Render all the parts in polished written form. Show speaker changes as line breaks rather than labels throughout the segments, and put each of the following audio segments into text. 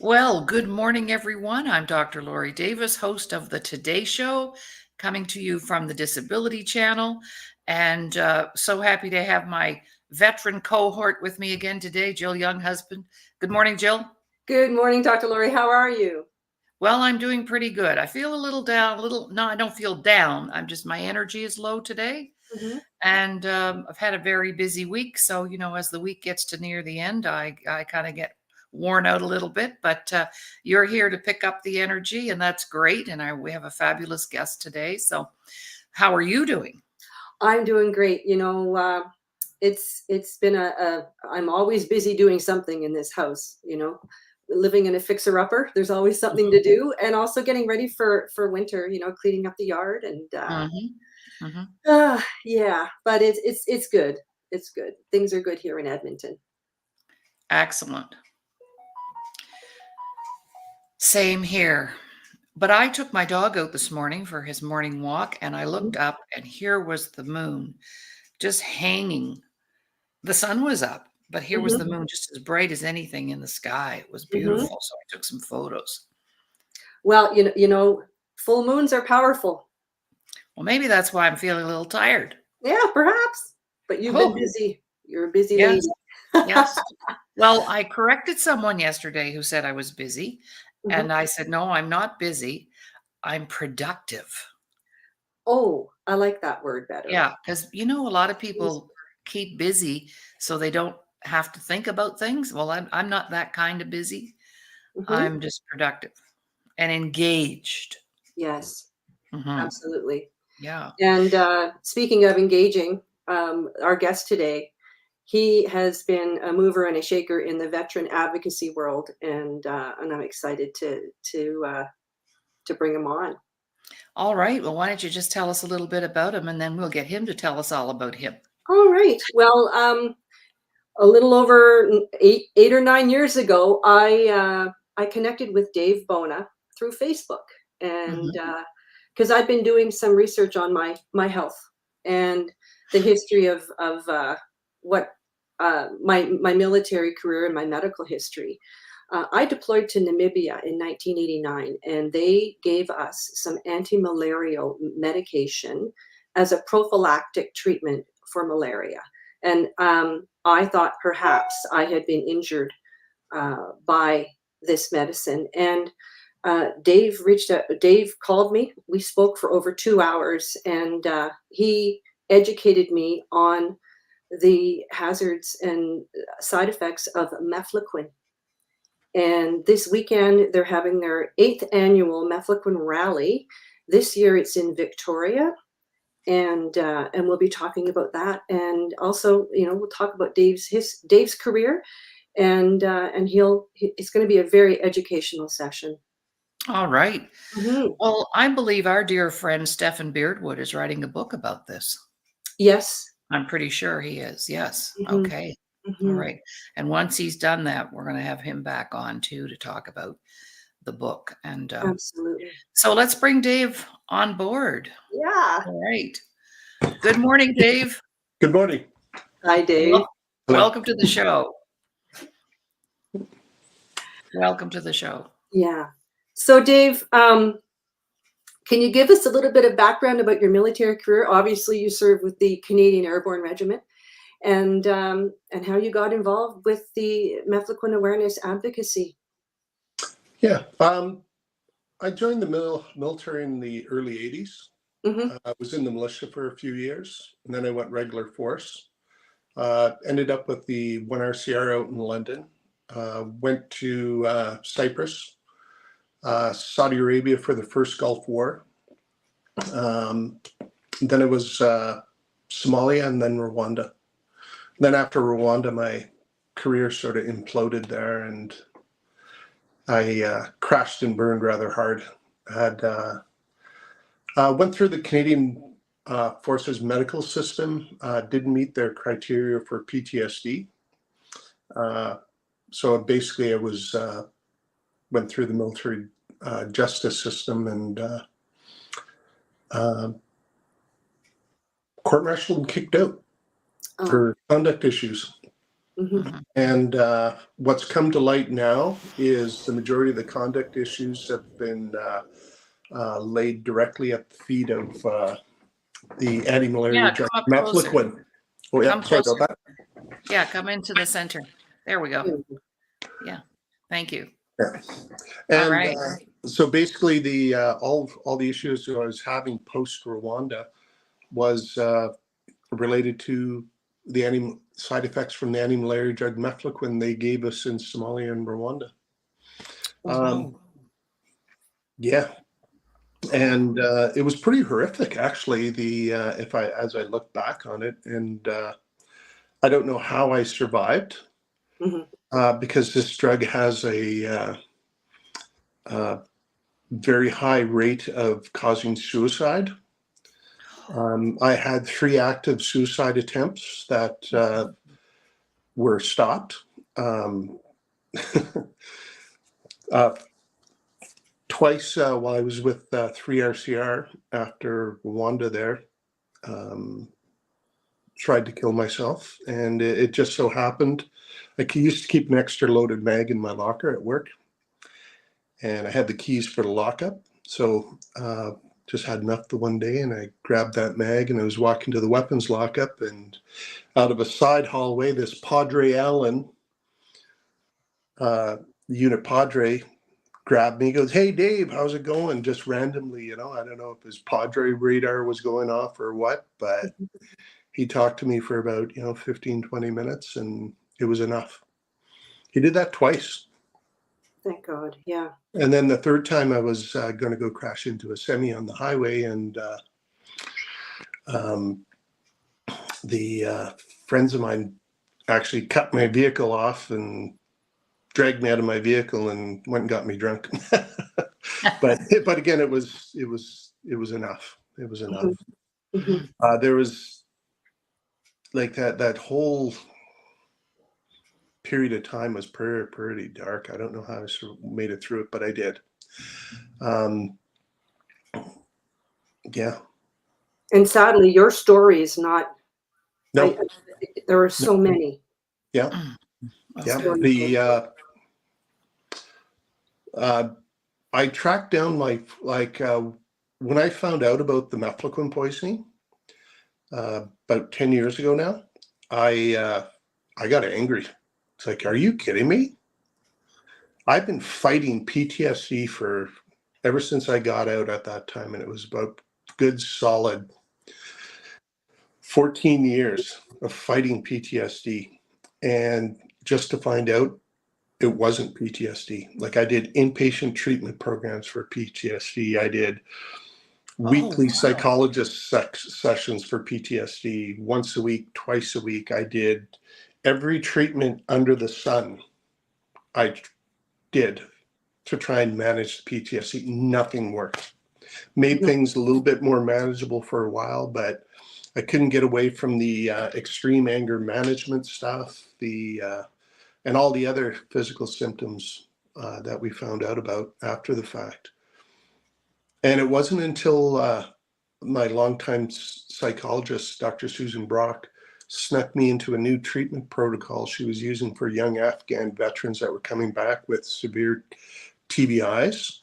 Well, good morning, everyone. I'm Dr. Laurie Davis, host of the Today Show, coming to you from the Disability Channel. And so happy to have my veteran cohort with me again today, Jill Younghusband. Good morning, Jill.
Good morning, Dr. Laurie. How are you?
Well, I'm doing pretty good. I feel a little down, no, I don't feel down. My energy is low today.
Mm-hmm.
And I've had a very busy week. So, as the week gets to near the end, I kind of get worn out a little bit, but you're here to pick up the energy, and that's great. And we have a fabulous guest today. So how are you doing?
I'm doing great. It's been I'm always busy doing something in this house. Living in a fixer-upper. There's always something to do, and also getting ready for winter. Cleaning up the yard and
Mm-hmm. Mm-hmm.
yeah. But it's good. It's good. Things are good here in Edmonton.
Excellent. Same here. But I took my dog out this morning for his morning walk, and I looked up, and here was the moon just hanging. The sun was up, but here was the
Mm-hmm.
moon just as bright as anything in the sky. It was
Mm-hmm.
beautiful. So I took some photos.
Well, full moons are powerful.
Well, maybe that's why I'm feeling a little tired.
Yeah, perhaps. But you've been
Oh,
busy. You're a busy
yes,
lady.
yes. Well, I corrected someone yesterday who said I was busy,
Mhm.
and I said, "No, I'm not busy. I'm productive."
Oh, I like that word better.
Yeah, because a lot of
Yes.
people keep busy so they don't have to think about things. Well, I'm not that kind of busy.
Mhm.
I'm just productive and engaged.
Yes,
Mhm.
absolutely.
Yeah.
And speaking of engaging, our guest today, he has been a mover and a shaker in the veteran advocacy world, and I'm excited to bring him on.
All right. Well, why don't you just tell us a little bit about him, and then we'll get him to tell us all about him.
All right. Well, a little over 8 or 9 years ago, I connected with Dave Bona through Facebook, and
Mhm.
because I've been doing some research on my health and the history of what my military career and my medical history. I deployed to Namibia in 1989, and they gave us some anti-malarial medication as a prophylactic treatment for malaria. And I thought perhaps I had been injured by this medicine. And Dave reached out. Dave called me. We spoke for over 2 hours, and he educated me on the hazards and side effects of mefloquine. And this weekend, they're having their 8th annual mefloquine rally. This year, it's in Victoria, and we'll be talking about that. And also, we'll talk about Dave's career, and it's going to be a very educational session.
All right.
Hmm.
Well, I believe our dear friend Stephen Beardwood is writing a book about this.
Yes.
I'm pretty sure he is. Yes.
Hmm.
Okay. All
Hmm.
right. And once he's done that, we're going to have him back on too to talk about the book. And
Absolutely.
so let's bring Dave on board.
Yeah.
All right. Good morning, Dave.
Good morning.
Hi, Dave.
Wel-
Hello.
Welcome to the show. Welcome to the show.
Yeah. So, Dave, can you give us a little bit of background about your military career? Obviously, you served with the Canadian Airborne Regiment, and how you got involved with the mefloquine awareness advocacy.
Yeah. I joined the military in the early 80s.
Hmm.
I was in the militia for a few years, and then I went regular force. Ended up with the 1RCR out in London. Went to Cyprus, Saudi Arabia for the first Gulf War. Then it was Somalia and then Rwanda. Then after Rwanda, my career sort of imploded there, and I crashed and burned rather hard. Had went through the Canadian Forces medical system. Didn't meet their criteria for PTSD. So basically, I was went through the military justice system and uh, court-martialed and kicked out
Oh.
for conduct issues.
Mhm.
And what's come to light now is the majority of the conduct issues have been laid directly at the feet of the anti-malaria
Yeah,
drug,
come up closer.
mefloquine. Oh yeah,
Come
sorry
closer.
about that.
Yeah, come into the center. There we go.
Mhm.
Yeah. Thank you.
Yeah.
All
And
right.
so basically, the all the issues I was having post Rwanda was related to the side effects from the anti-malaria drug mefloquine they gave us in Somalia and Rwanda.
Oh.
Yeah, and it was pretty horrific, actually. The if I as I look back on it, and I don't know how I survived
Mhm.
because this drug has a very high rate of causing suicide. I had 3 active suicide attempts that were stopped. Uh, Twice while I was with 3RCR after Rwanda there, um, tried to kill myself. And it just so happened, I used to keep an extra loaded mag in my locker at work. And I had the keys for the lockup. So just had enough the one day and I grabbed that mag and I was walking to the weapons lockup, and out of a side hallway, this Padre Allen, unit Padre, grabbed me. He goes, "Hey, Dave, how's it going?" Just randomly, I don't know if his Padre radar was going off or what, but he talked to me for about, 15, 20 minutes, and it was enough. He did that twice.
Thank God. Yeah.
And then the third time I was going to go crash into a semi on the highway, and um, the friends of mine actually cut my vehicle off and dragged me out of my vehicle and went and got me drunk. but again, it was enough. It was enough.
Mhm.
There was like that whole period of time was pretty dark. I don't know how I sort of made it through it, but I did. Um, yeah.
And sadly, your story is not.
No.
There are
No.
so many
Yeah. Yeah.
stories.
The I tracked down when I found out about the mefloquine poisoning about 10 years ago now. I got angry. It's like, are you kidding me? I've been fighting PTSD for ever since I got out at that time, and it was about good solid 14 years of fighting PTSD. And just to find out it wasn't PTSD. Like, I did inpatient treatment programs for PTSD. I did weekly
wow.
psychologist sessions for PTSD once a week, twice a week. I did every treatment under the sun. I did to try and manage the PTSD. Nothing worked. Made things a little bit more manageable for a while, but I couldn't get away from the extreme anger management stuff, and all the other physical symptoms that we found out about after the fact. And it wasn't until my longtime psychologist, Dr. Susan Brock, snuck me into a new treatment protocol she was using for young Afghan veterans that were coming back with severe TBIs,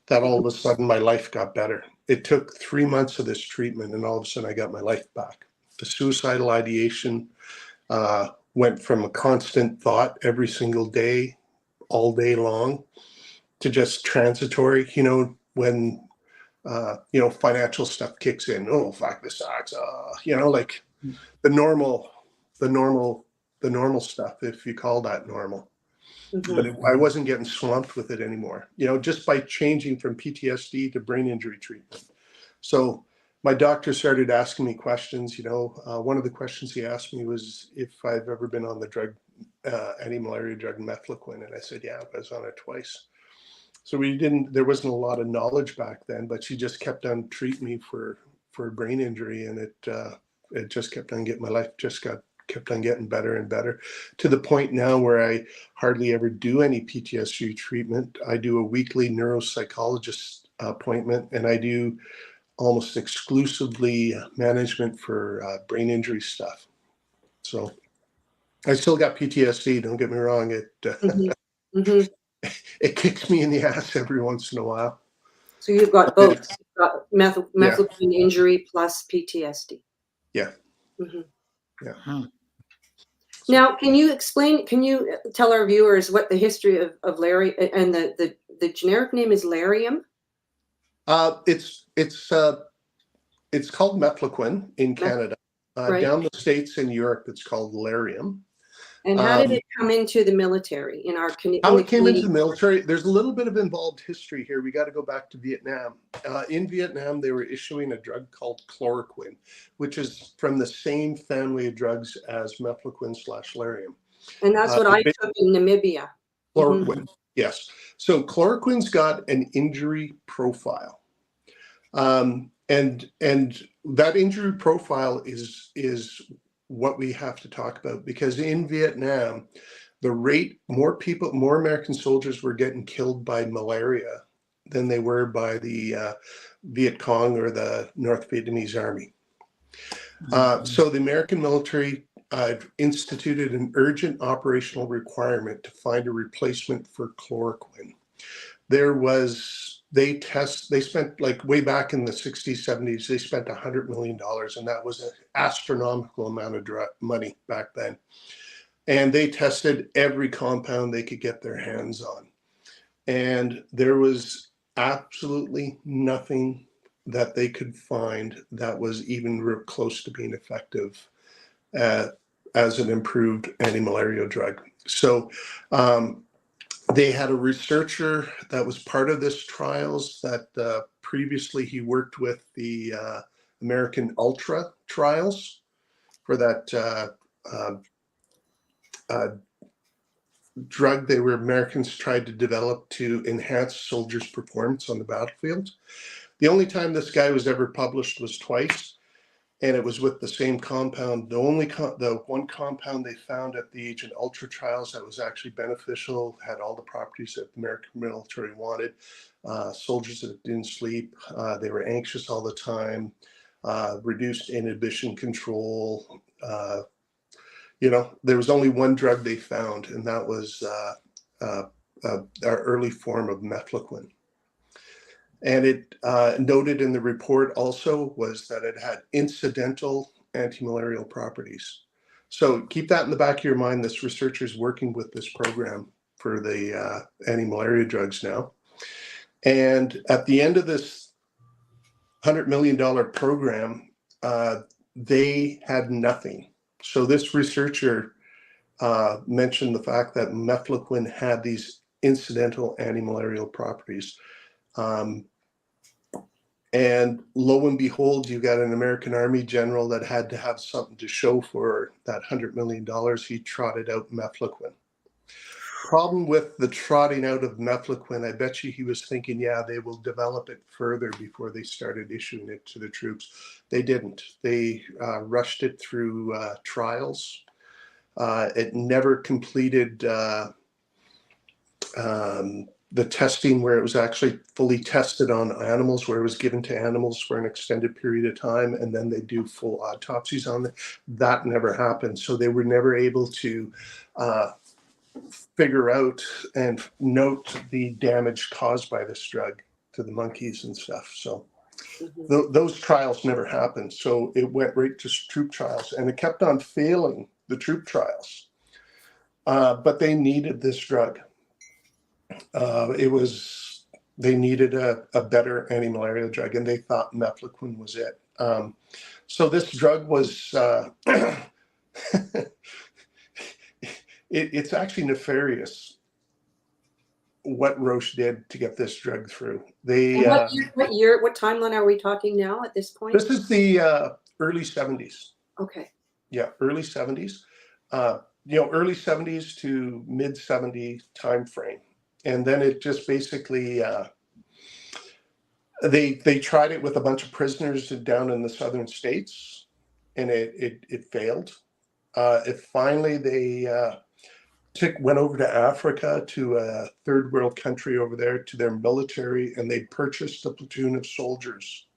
that all of a sudden my life got better. It took 3 months of this treatment, and all of a sudden I got my life back. The suicidal ideation went from a constant thought every single day, all day long, to just transitory, when financial stuff kicks in. Oh, fuck, this sucks. Like the normal, the normal, the normal stuff, if you call that normal. But I wasn't getting swamped with it anymore, just by changing from PTSD to brain injury treatment. So my doctor started asking me questions. One of the questions he asked me was if I've ever been on the drug, anti-malaria drug mefloquine. And I said, yeah, I was on it twice. So there wasn't a lot of knowledge back then, but she just kept on treating me for a brain injury. And it just kept on getting, my life just kept on getting better and better, to the point now where I hardly ever do any PTSD treatment. I do a weekly neuropsychologist appointment, and I do almost exclusively management for brain injury stuff. So I still got PTSD. Don't get me wrong.
Mhm. Mhm.
It kicks me in the ass every once in a while.
So you've got
But
both. You've got
yeah,
methylene injury plus PTSD.
yeah,
Mhm.
yeah.
Hmm.
Now, can you tell our viewers what the history of Larry and the generic name is Larium?
Uh, it's it's uh, it's called mefloquine in
Meth,
Canada.
right?
Down the States in Europe, it's called Larium.
And how did
Um,
it come into the military in
how
the
it came into
Canadian?
the military, there's a little bit of involved history here. We got to go back to Vietnam. In Vietnam, they were issuing a drug called chloroquine, which is from the same family of drugs as mefloquine slash Larium.
And that's what I took in Namibia. Mhm.
Chloroquine, yes. So chloroquine's got an injury profile. And that injury profile is what we have to talk about, because in Vietnam, more American soldiers were getting killed by malaria than they were by the Viet Cong or the North Vietnamese army. So the American military instituted an urgent operational requirement to find a replacement for chloroquine. They spent, like, way back in the 60s, 70s, they spent $100 million, and that was an astronomical amount of money back then. And they tested every compound they could get their hands on. And there was absolutely nothing that they could find that was even close to being effective uh, as an improved anti-malaria drug. So they had a researcher that was part of this trials that previously he worked with the American Ultra trials for that uh, uh, drug Americans tried to develop to enhance soldiers' performance on the battlefield. The only time this guy was ever published was twice, and it was with the same compound. The one compound they found at the Agent Ultra trials that was actually beneficial, had all the properties that the American military wanted. Soldiers that didn't sleep, they were anxious all the time, reduced inhibition control. There was only one drug they found, and that was our early form of mefloquine. And it noted in the report also was that it had incidental anti-malarial properties. So keep that in the back of your mind. This researcher is working with this program for the anti-malaria drugs now. And at the end of this $100 million program, they had nothing. So this researcher mentioned the fact that mefloquine had these incidental anti-malarial properties. And lo and behold, you got an American Army general that had to have something to show for that $100 million. He trotted out mefloquine. Problem with the trotting out of mefloquine, I bet you he was thinking, yeah, they will develop it further before they started issuing it to the troops. They didn't. They rushed it through trials. It never completed the testing where it was actually fully tested on animals, where it was given to animals for an extended period of time, and then they do full autopsies on it. That never happened. So they were never able to figure out and note the damage caused by this drug to the monkeys and stuff. So those trials never happened. So it went right to troop trials, and it kept on failing the troop trials. But they needed this drug. They needed a better anti-malaria drug, and they thought mefloquine was it. So this drug was it's actually nefarious what Roche did to get this drug through.
And what timeline are we talking now at this point?
This is the early 70s.
Okay.
Yeah, early 70s. Early 70s to mid 70s time frame. And then it just basically they tried it with a bunch of prisoners down in the southern states, and it failed. Finally they went over to Africa, to a third world country over there, to their military, and they purchased a platoon of soldiers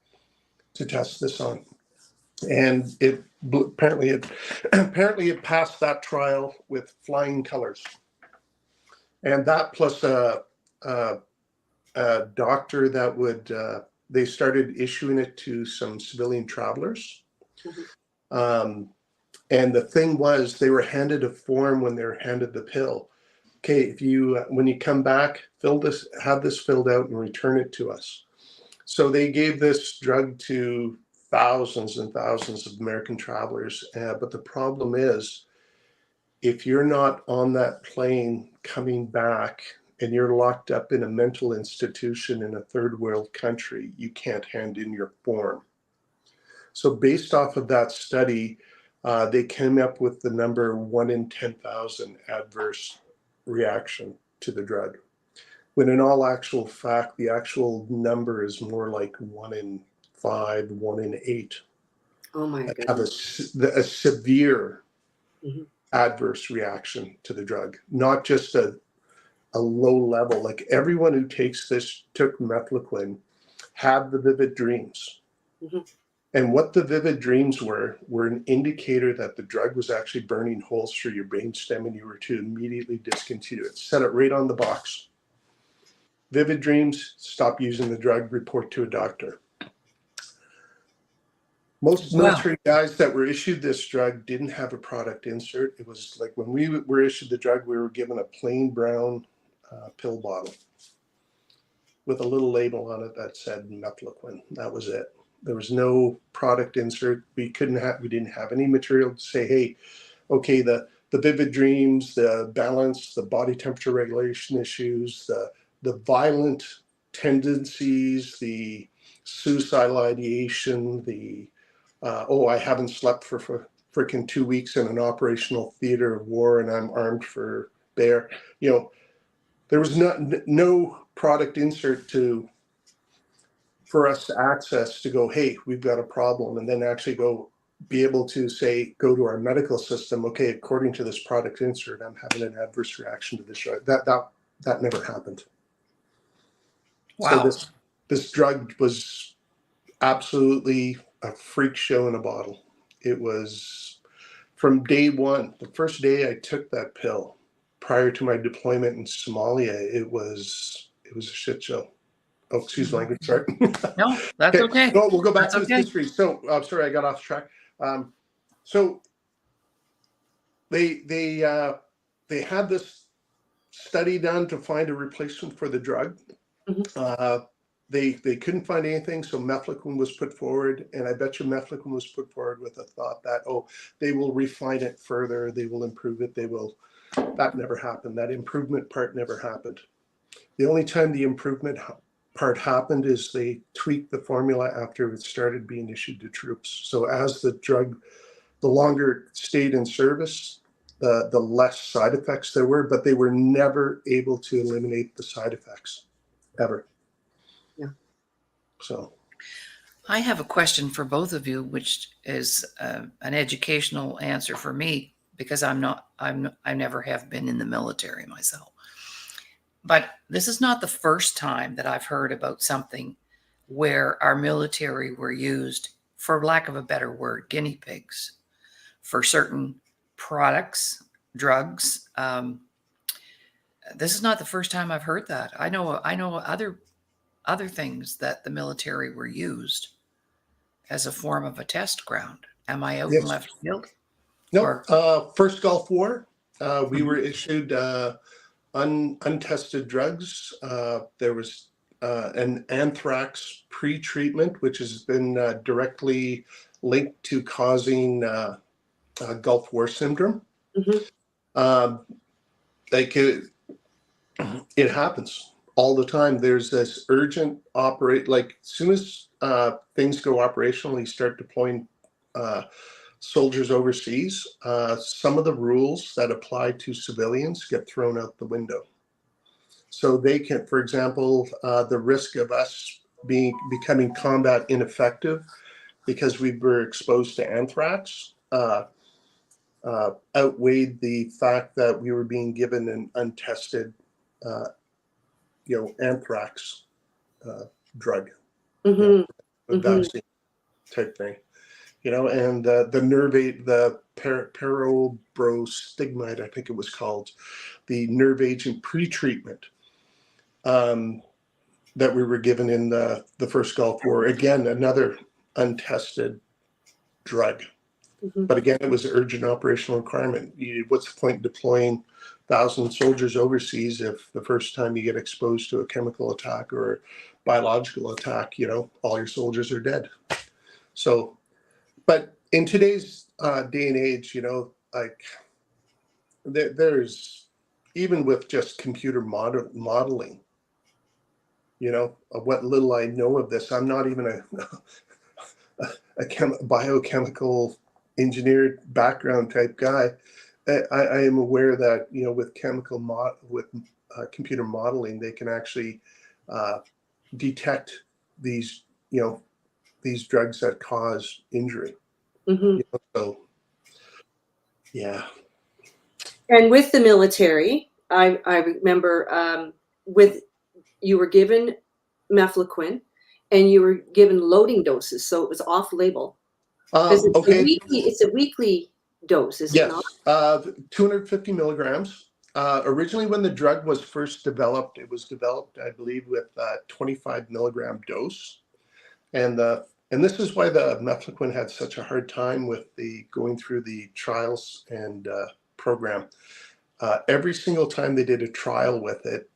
to test this on. and apparently it passed that trial with flying colors. And that plus a doctor that would they started issuing it to some civilian travelers. And the thing was, they were handed a form when they were handed the pill. Okay, if you when you come back, have this filled out and return it to us. So they gave this drug to thousands and thousands of American travelers. But the problem is, if you're not on that plane coming back and you're locked up in a mental institution in a third world country, you can't hand in your form. So based off of that study, they came up with the number 1 in 10,000 adverse reaction to the drug. When in all actual fact, the actual number is more like 1 in 5, 1 in 8.
Oh my
That have
goodness.
a severe adverse reaction to the drug, not just a low level. Like everyone who took mefloquine had the vivid dreams. And what the vivid dreams were an indicator that the drug was actually burning holes through your brainstem and you were to immediately discontinue it. Set it right on the box. Vivid dreams, stop using the drug, report to a doctor. Most military guys that were issued this drug didn't have a product insert. It was like when we were issued the drug, we were given a plain brown pill bottle with a little label on it that said mefloquine. That was it. There was no product insert. We didn't have any material to say, hey, okay, the vivid dreams, the balance, the body temperature regulation issues, the violent tendencies, the suicidal ideation, the I haven't slept for freaking 2 weeks in an operational theater of war and I'm armed for bear. There was no product insert for us to access to go, hey, we've got a problem, and then actually be able to say, go to our medical system, okay, according to this product insert, I'm having an adverse reaction to this drug. That never happened.
Wow.
So this drug was absolutely a freak show in a bottle. It was from day one, the first day I took that pill prior to my deployment in Somalia, it was a shit show. Oh, excuse my language, sorry.
No, that's okay.
No, we'll go back
That's
to the history. So, sorry, I got off track. So they had this study done to find a replacement for the drug. They couldn't find anything, so mefloquine was put forward, and I bet you mefloquine was put forward with a thought that, they will refine it further, they will improve it, that never happened. That improvement part never happened. The only time the improvement part happened is they tweaked the formula after it started being issued to troops. So as the drug, the longer it stayed in service, the less side effects there were, but they were never able to eliminate the side effects, ever.
Yeah.
So
I have a question for both of you, which is an educational answer for me because I never have been in the military myself. But this is not the first time that I've heard about something where our military were used, for lack of a better word, guinea pigs for certain products, drugs. This is not the first time I've heard that. I know other things that the military were used as a form of a test ground. Am I out in left field?
No, first Gulf War, we were issued untested drugs. There was an anthrax pre-treatment, which has been directly linked to causing Gulf War syndrome. It happens all the time. There's this urgent like as soon as things go operational, you start deploying soldiers overseas, some of the rules that apply to civilians get thrown out the window. So they can, for example, the risk of us becoming combat ineffective because we were exposed to anthrax outweighed the fact that we were being given an untested, anthrax drug, vaccine type thing. and the nerve, the parobrostigmide, I think it was called, the nerve agent pretreatment that we were given in the first Gulf War. Again, another untested drug.
Mhm.
But again, it was an urgent operational requirement. What's the point in deploying 1,000 soldiers overseas if the first time you get exposed to a chemical attack or biological attack, all your soldiers are dead. So, but in today's day and age, like there's, even with just computer modeling, of what little I know of this, I'm not even a biochemical engineer background type guy. I am aware that with computer modeling, they can actually detect these these drugs that cause injury.
Mhm.
So yeah.
And with the military, I remember with you were given mefloquine and you were given loading doses, so it was off label because
Okay.
it's a weekly dose, is it not?
Yes. 250 milligrams. Originally, when the drug was first developed, it was developed, I believe, with 25 milligram dose. And this is why the mefloquine had such a hard time with the going through the trials and program. Every single time they did a trial with it,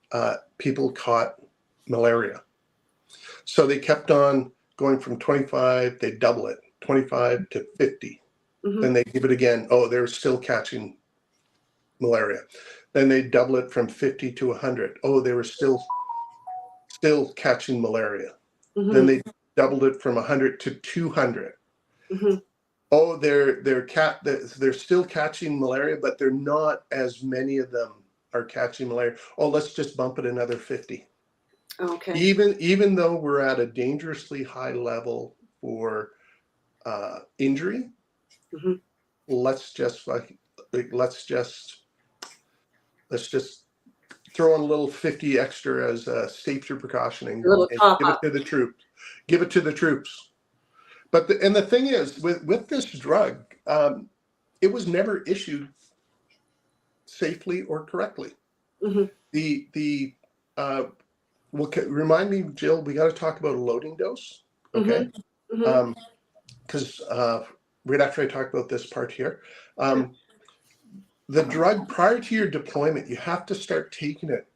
people caught malaria. So they kept on going from 25, they double it, 25 to 50.
Mhm.
Then they give it again. Oh, they're still catching malaria. Then they double it from 50 to 100. Oh, they were still catching malaria. Then
Mhm.
they doubled it from 100 to 200.
Mhm.
Oh, they're still catching malaria, but they're not as many of them are catching malaria. Oh, let's just bump it another 50.
Okay.
Even though we're at a dangerously high level for injury,
Mhm.
let's just let's just let's just throw in a little 50 extra as a safety precaution
A little
and
top
give it
up.
to the troops. Give it to the troops. But the thing is, with this drug, it was never issued safely or correctly.
Mhm.
The well, remind me, Jill. We got to talk about a loading dose, okay?
Mhm. Mhm.
Because right after I talk about this part here,
Sure.
the drug prior to your deployment, you have to start taking it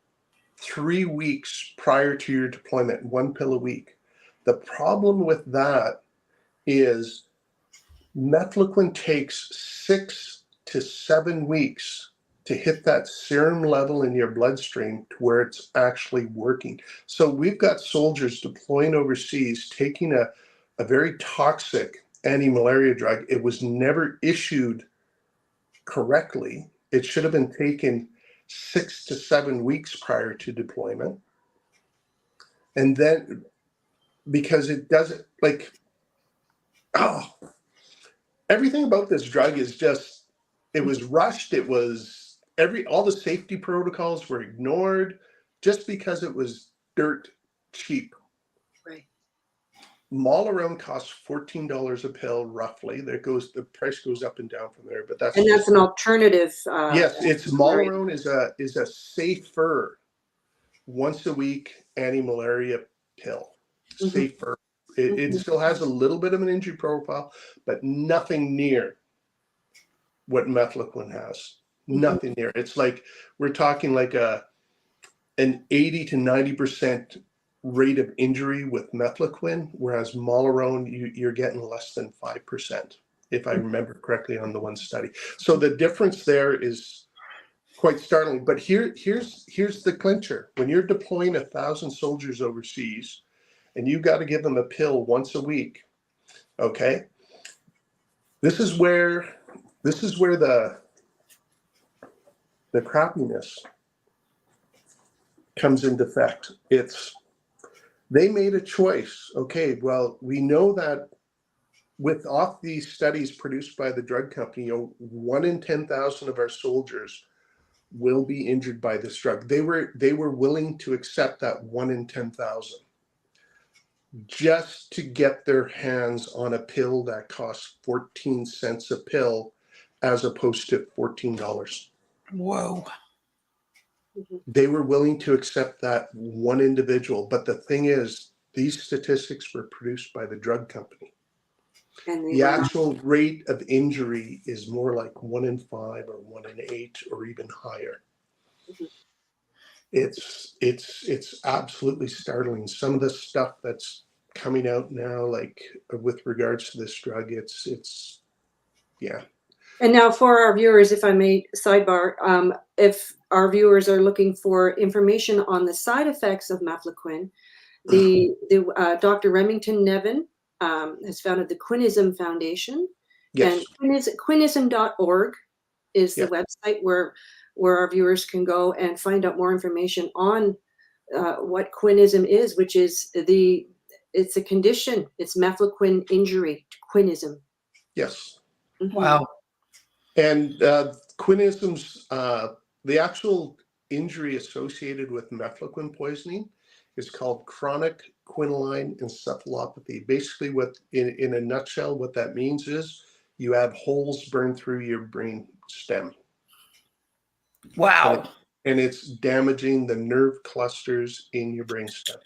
3 weeks prior to your deployment, 1 pill a week. The problem with that is mefloquine takes 6 to 7 weeks to hit that serum level in your bloodstream to where it's actually working. So we've got soldiers deploying overseas taking a very toxic anti-malaria drug. It was never issued correctly. It should have been taken 6 to 7 weeks prior to deployment. And then because it doesn't oh, everything about this drug is just, it was rushed. It was all the safety protocols were ignored just because it was dirt cheap.
Right.
Malaron costs $14 a pill roughly. The price goes up and down from there, but that's
And that's
just,
an alternative.
yes, it's
Malaria.
Malaron is a safer once a week anti-malaria pill.
Mhm.
Safer. It
Mhm.
still has a little bit of an injury profile, but nothing near what mefloquine has.
Mhm.
Nothing near. It's like we're talking like an 80 to 90% rate of injury with mefloquine, whereas Malaron you're getting less than 5%, if I remember correctly on the one study. So the difference there is quite startling. But here's the clincher. When you're deploying 1,000 soldiers overseas and you got to give them a pill once a week, okay? This is where the crappiness comes into effect. They made a choice. Okay, well, we know that with off these studies produced by the drug company, 1 in 10,000 of our soldiers will be injured by this drug. They were willing to accept that 1 in 10,000. just to get their hands on a pill that costs 14 cents a pill as opposed to $14.
Whoa.
They were willing to accept that one individual. But the thing is, these statistics were produced by the drug company.
And they
The
were not.
actual rate of injury is more like 1 in 5 or 1 in 8 or even higher. It's absolutely startling. Some of the stuff that's coming out now, like with regards to this drug, it's yeah.
And now for our viewers, if I may sidebar, if our viewers are looking for information on the side effects of mefloquine, the Dr. Remington Nevin has founded the Quinism Foundation, and
Yes.
quinism.org is the
Yes.
website where our viewers can go and find out more information on what quinism is, which is it's a condition. It's mefloquine injury, quinism.
Yes.
Mhm.
Wow.
And quinism's the actual injury associated with mefloquine poisoning is called chronic quinoline encephalopathy. Basically, what in a nutshell, what that means is you have holes burned through your brain stem.
Wow.
And it's damaging the nerve clusters in your brainstem.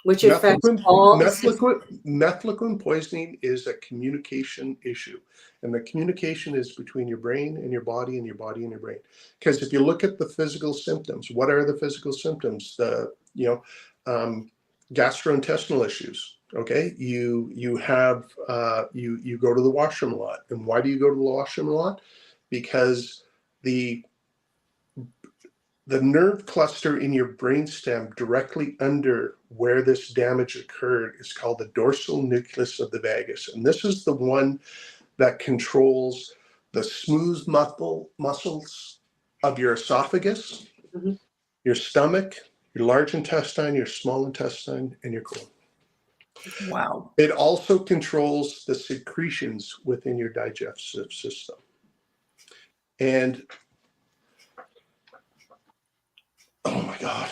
Which affects all the systems.
Mefloquine poisoning is a communication issue, and the communication is between your brain and your body and your body and your brain. Because if you look at the physical symptoms, what are the physical symptoms? Gastrointestinal issues. Okay, you have you go to the washroom a lot, and why do you go to the washroom a lot? Because the nerve cluster in your brainstem directly under where this damage occurred is called the dorsal nucleus of the vagus. And this is the one that controls the smooth muscles of your esophagus,
Mhm.
your stomach, your large intestine, your small intestine, and your colon.
Wow.
It also controls the secretions within your digestive system. And oh my God,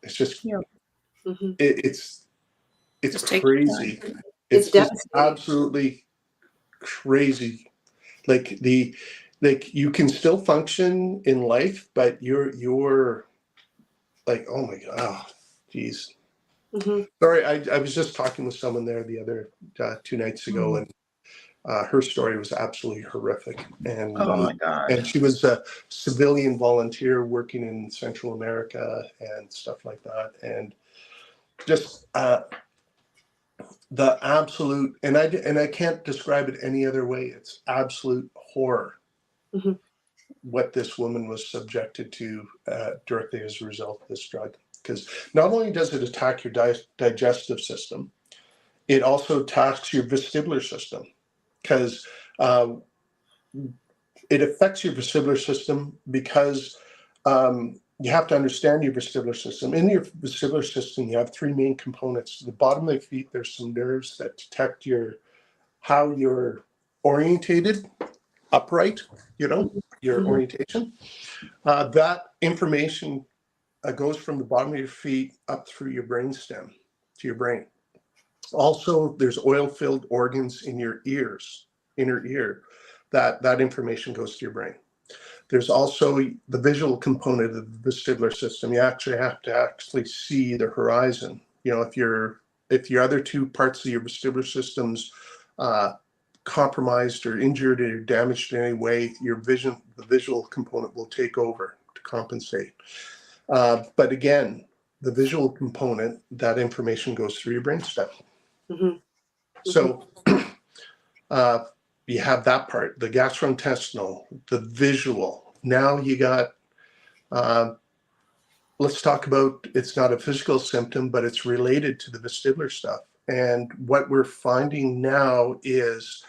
it's just,
Yeah.
Mhm.
it's
Just take your time.
crazy.
It's
It's just
devastating.
absolutely crazy. Like you can still function in life, but you're like, oh my God, oh, geez.
Mhm.
Sorry, I was just talking with someone there the other 2 nights ago, and her story was absolutely horrific.
Oh my God.
And she was a civilian volunteer working in Central America and stuff like that, and just the absolute, and I can't describe it any other way. It's absolute horror
Mhm.
what this woman was subjected to directly as a result of this drug. Because not only does it attack your digestive system, it also attacks your vestibular system. Because it affects your vestibular system because you have to understand your vestibular system. In your vestibular system, you have 3 main components. At the bottom of the feet, there's some nerves that detect how you're orientated, upright, your
Mhm.
orientation. That information goes from the bottom of your feet up through your brainstem to your brain. Also, there's oil-filled organs in your ears, inner ear, that information goes to your brain. There's also the visual component of the vestibular system. You actually have to see the horizon. If your other 2 parts of your vestibular system's compromised or injured or damaged in any way, the visual component will take over to compensate. But again, the visual component, that information goes through your brainstem.
Mhm.
So you have that part, the gastrointestinal, the visual. Now you got, let's talk about, it's not a physical symptom, but it's related to the vestibular stuff. And what we're finding now is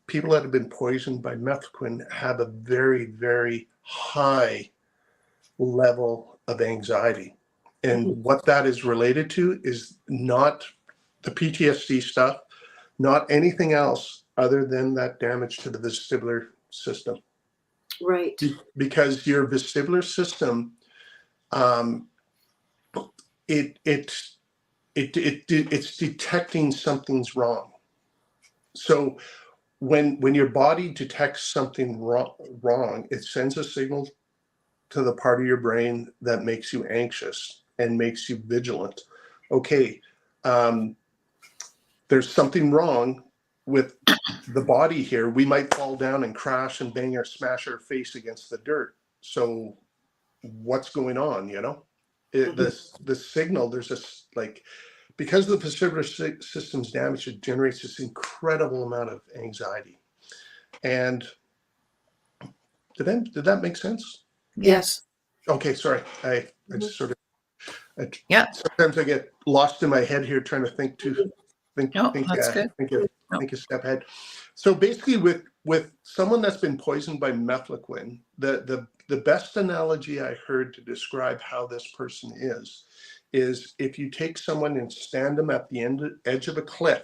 people that have been poisoned by mefloquine have a very, very high level of anxiety. And
Mhm.
what that is related to is not the PTSD stuff, not anything else other than that damage to the vestibular system.
Right.
Because your vestibular system, it it's detecting something's wrong. So when your body detects something wrong, it sends a signal to the part of your brain that makes you anxious and makes you vigilant. Okay, there's something wrong with the body here. We might fall down and crash and bang or smash our face against the dirt. So what's going on, you know? The signal, there's this, like, because the vestibular system's damaged, it generates this incredible amount of anxiety. And did that make sense?
Yes.
Okay, sorry. I just sort of,
Yeah.
sometimes I get lost in my head here trying to think
No, that's good.
think
No.
a step ahead. So basically, with someone that's been poisoned by mefloquine, the best analogy I heard to describe how this person is if you take someone and stand them at the edge of a cliff,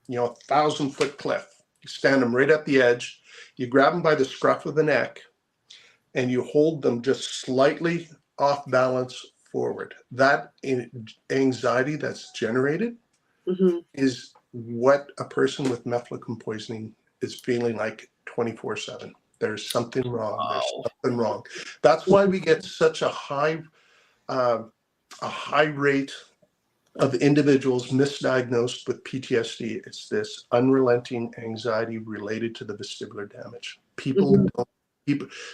you know, 1,000-foot cliff. You stand them right at the edge. You grab them by the scruff of the neck, and you hold them just slightly off balance forward. That anxiety that's generated is what a person with mefloquine poisoning is feeling like 24/7. There's something wrong. There's
Wow.
something wrong. That's why we get such a high rate of individuals misdiagnosed with PTSD. It's this unrelenting anxiety related to the vestibular damage.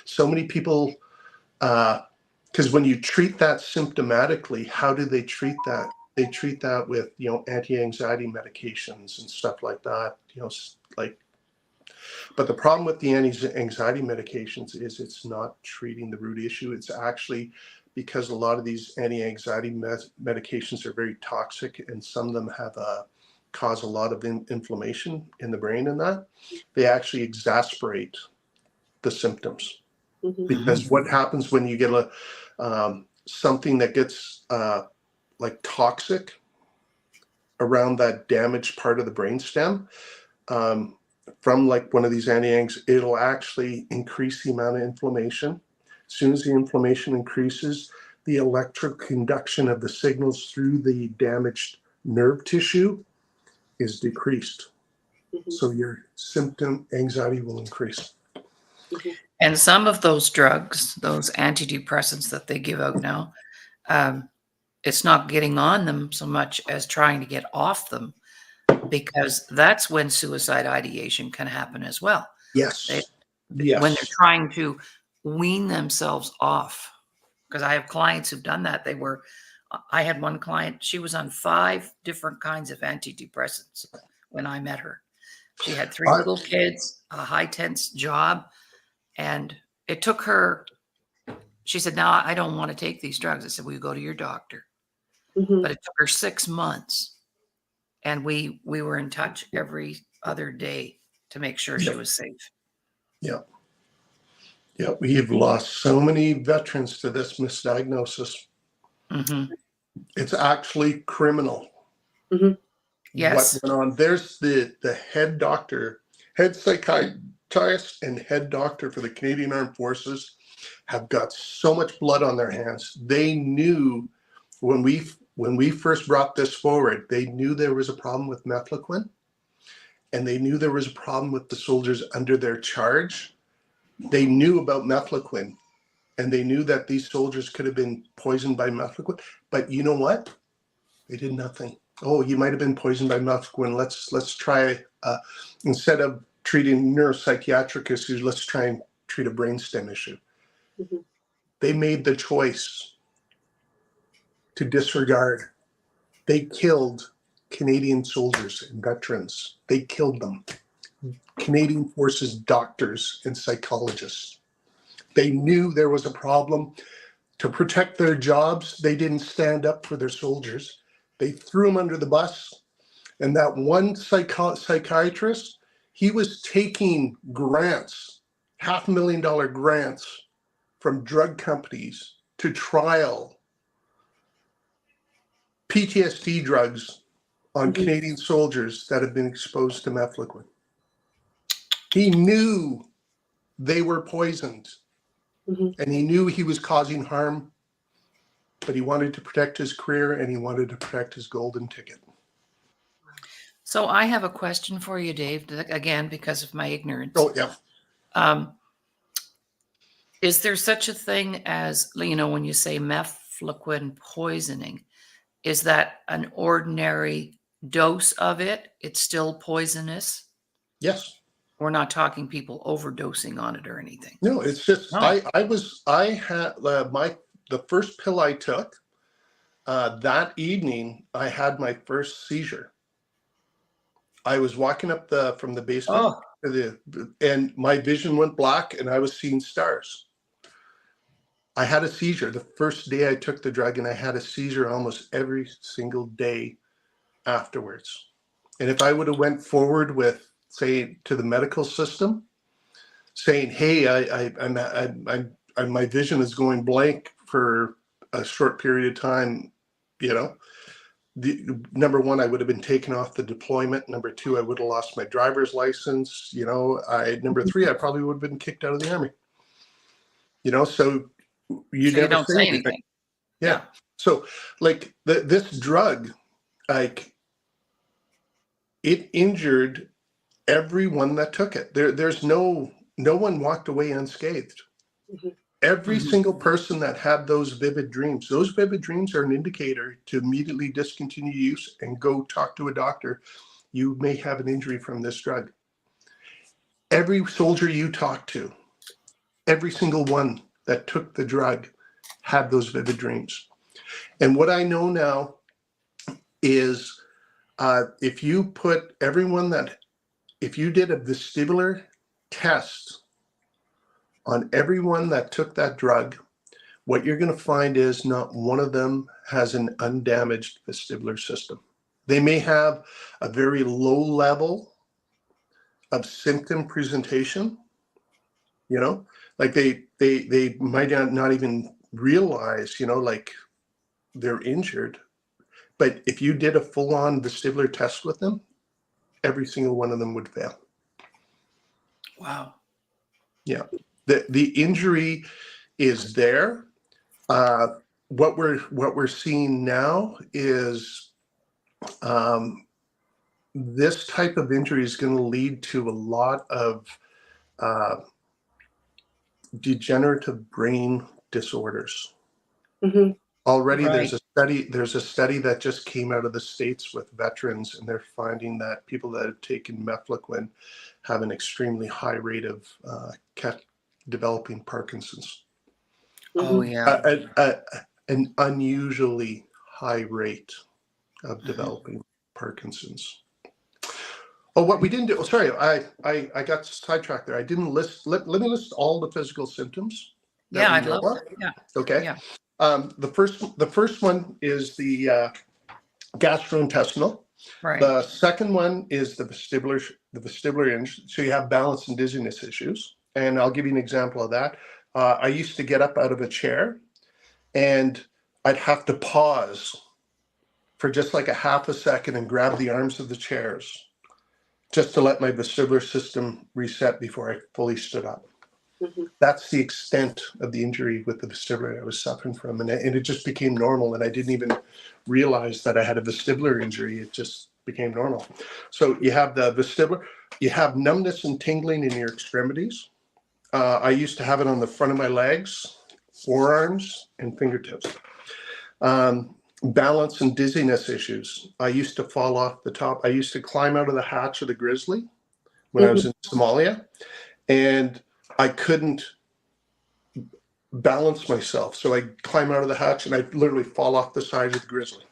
So many people, because when you treat that symptomatically, how do they treat that? They treat that with, you know, anti-anxiety medications and stuff like that, you know, like, but the problem with the anti-anxiety medications is it's not treating the root issue. It's actually because a lot of these anti-anxiety medications are very toxic, and some of them have cause a lot of inflammation in the brain, and that they actually exacerbate the symptoms. Because what happens when you get something that gets like toxic around that damaged part of the brainstem, from like one of these anti-angs, it'll actually increase the amount of inflammation. As soon as the inflammation increases, the electric conduction of the signals through the damaged nerve tissue is decreased. So your symptom anxiety will increase.
And some of those drugs, those antidepressants that they give out now, it's not getting on them so much as trying to get off them, because that's when suicide ideation can happen as well.
Yes.
When they're trying to wean themselves off. Because I have clients who've done that. I had one client, she was on 5 different kinds of antidepressants when I met her. She had 3 little kids, a high tense job, and it took her, she said, "Now I don't want to take these drugs." I said, "Well, you go to your doctor." But it took her 6 months, and we were in touch every other day to make sure she was safe.
Yeah. Yeah, we've lost so many veterans to this misdiagnosis. It's actually criminal.
Yes.
What went on? There's the head doctor, head psychiatrist, and head doctor for the Canadian Armed Forces have got so much blood on their hands. They knew when we first brought this forward, they knew there was a problem with mefloquine, and they knew there was a problem with the soldiers under their charge. They knew about mefloquine, and they knew that these soldiers could have been poisoned by mefloquine. But you know what? They did nothing. Oh, you might have been poisoned by mefloquine. Let's try, instead of treating neuropsychiatric issues, let's try and treat a brainstem issue. They made the choice to disregard. They killed Canadian soldiers and veterans. They killed them. Canadian Forces doctors and psychologists. They knew there was a problem. To protect their jobs, they didn't stand up for their soldiers. They threw them under the bus. And that one psychiatrist, he was taking grants, $500,000 grants from drug companies to trial PTSD drugs on Canadian soldiers that have been exposed to mefloquine. He knew they were poisoned, and he knew he was causing harm but he wanted to protect his career and he wanted to protect his golden ticket.
So I have a question for you, Dave, again, because of my ignorance.
Oh, yeah.
Is there such a thing as, when you say mefloquine poisoning, is that an ordinary dose of it? It's still poisonous?
Yes.
We're not talking people overdosing on it or anything.
No, it's just,
No.
I had the first pill I took, that evening, I had my first seizure. I was walking up from the basement and my vision went black and I was seeing stars. I had a seizure the first day I took the drug, and I had a seizure almost every single day afterwards. And if I would have went forward with, say, to the medical system, saying, "Hey, my vision is going blank for a short period of time," number one, I would have been taken off the deployment. Number two, I would have lost my driver's license. Number three, I probably would have been kicked out of the Army. So you never
don't say anything.
Yeah. So like this drug, like it injured everyone that took it. There's no one walked away unscathed.
Mm-hmm.
Every single person that had those vivid dreams are an indicator to immediately discontinue use and go talk to a doctor. You may have an injury from this drug. Every soldier you talk to, every single one that took the drug had those vivid dreams. And what I know now is if you did a vestibular test on everyone that took that drug, what you're going to find is not one of them has an undamaged vestibular system. They may have a very low level of symptom presentation, like they might not even realize, like they're injured. But if you did a full-on vestibular test with them, every single one of them would fail.
Wow.
Yeah. The injury is there. What we're seeing now is this type of injury is going to lead to a lot of degenerative brain disorders.
Mm-hmm.
Already,
Right.
there's a study that just came out of the States with veterans, and they're finding that people that have taken mefloquine have an extremely high rate of developing Parkinson's.
Oh, yeah.
An unusually high rate of developing Parkinson's. Oh, what we didn't do, sorry, I got sidetracked there. I didn't list, let me list all the physical symptoms that
Yeah,
we
I'd
know
love
of.
that. Yeah.
Okay.
Yeah.
The first one is the gastrointestinal.
Right.
The second one is the vestibular injury. So you have balance and dizziness issues. And I'll give you an example of that. I used to get up out of a chair and I'd have to pause for just like a half a second and grab the arms of the chairs just to let my vestibular system reset before I fully stood up.
Mm-hmm.
That's the extent of the injury with the vestibular I was suffering from. And it just became normal. And I didn't even realize that I had a vestibular injury. It just became normal. So you have the vestibular, you have numbness and tingling in your extremities. I used to have it on the front of my legs, forearms, and fingertips. Balance and dizziness issues. I used to fall off the top. I used to climb out of the hatch of the Grizzly when I was in Somalia, and I couldn't balance myself. So I climb out of the hatch and I literally fall off the side of the Grizzly.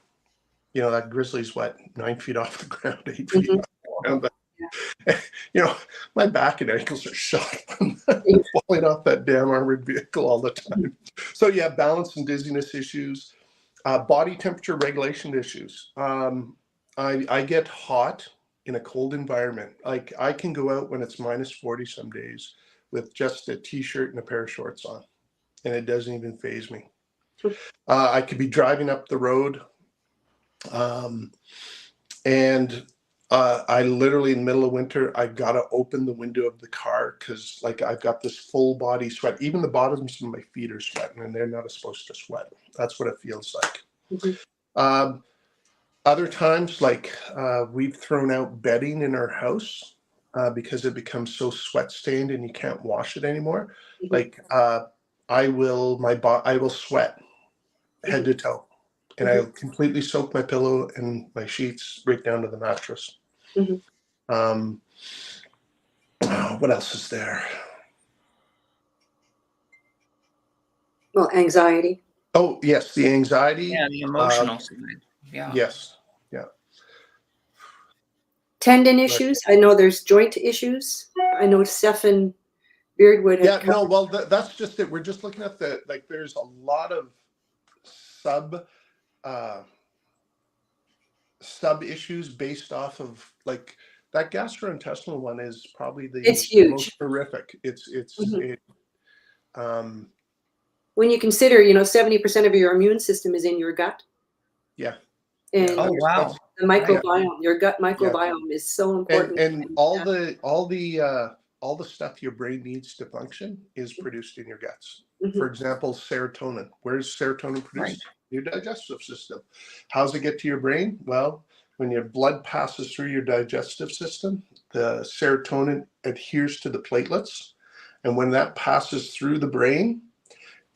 That Grizzly's what, 9 feet off the ground, 8 feet off the ground. But, my back and ankles are shot from falling off that damn armored vehicle all the time. So yeah, balance and dizziness issues, body temperature regulation issues. I get hot in a cold environment. Like I can go out when it's -40 some days with just a t-shirt and a pair of shorts on, and it doesn't even faze me. I could be driving up the road, and I literally, in the middle of winter, I gotta open the window of the car because, like, I've got this full body sweat. Even the bottoms of my feet are sweating, and they're not supposed to sweat. That's what it feels like. Um, Other times, like, we've thrown out bedding in our house because it becomes so sweat stained and you can't wash it anymore. Like, I will sweat head to toe, and I completely soak my pillow and my sheets right down to the mattress. Um, what else is there?
Well, anxiety.
Oh, yes, the anxiety.
Yeah, the emotional side. Yeah.
Yes, yeah.
Tendon issues. I know there's joint issues. I know Stefan Beardwood had
Yeah, no, well, that's just it. We're just looking at there's a lot of sub uh, sub issues based off of, like, that gastrointestinal one is probably
It's huge.
most horrific. It,
when you consider, 70% of your immune system is in your gut.
yeah.
And
Oh, wow.
the microbiome, your gut microbiome is so important.
And all the stuff your brain needs to function is produced in your guts. For example, serotonin. Where's serotonin produced?
Right.
Your digestive system. How's it get to your brain? Well, when your blood passes through your digestive system, the serotonin adheres to the platelets. And when that passes through the brain,